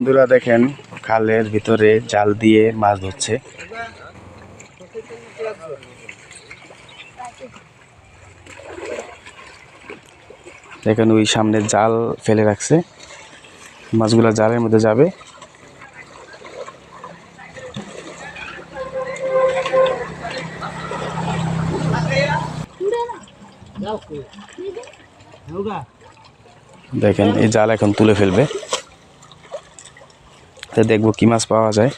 বন্ধুরা দেখেন খালের ভিতরে জাল দিয়ে মাছ ধরছে। দেখেন ওই সামনে জাল ফেলে রাখছে, মাছগুলা জালের মধ্যে যাবে। দেখেন এই জাল এখন তুলে ফেলবে, দেখবো কি মাছ পাওয়া যায়।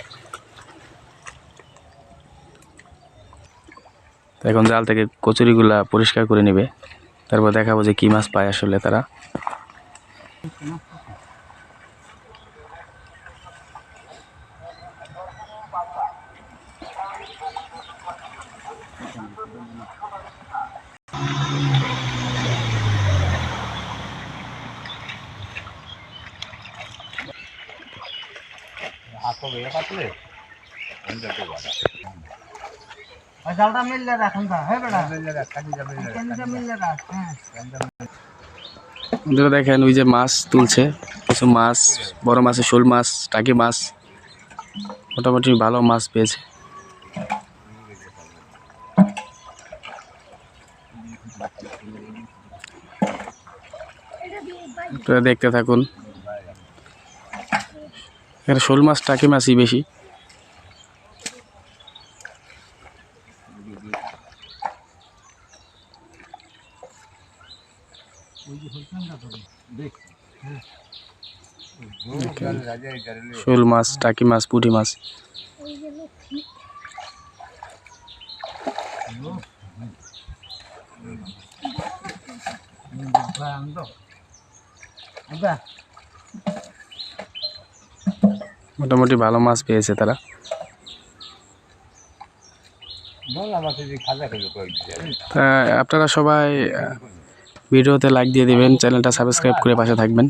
এখন জাল থেকে কচুরিগুলা পরিষ্কার করে নেবে, তারপর দেখাবো যে কি মাছ পায় আসলে তারা। জালটা মিললে রাখুন হ্যাঁ বেটা মিললে রাখ মিললে রাখ। হ্যাঁ বন্ধুরা দেখেন ওই যে মাছ তুলছে, কিছু মাছ, বড় মাছ, শোল মাছ, টাকি মাছ, মোটামুটি ভালো মাছ পেয়েছে। আপনারা দেখতে থাকুন, এখানে শোল মাছ টাকি মাছই বেশি। শোল মাছ, টাকি মাছ, পুঁটি মাছ। মোটামুটি ভালো মাছ পেয়েছে তারা। আপনারা সবাই ভিডিওতে লাইক দিয়ে দিবেন, চ্যানেলটা সাবস্ক্রাইব করে পাশে থাকবেন।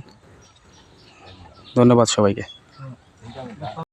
ধন্যবাদ সবাইকে।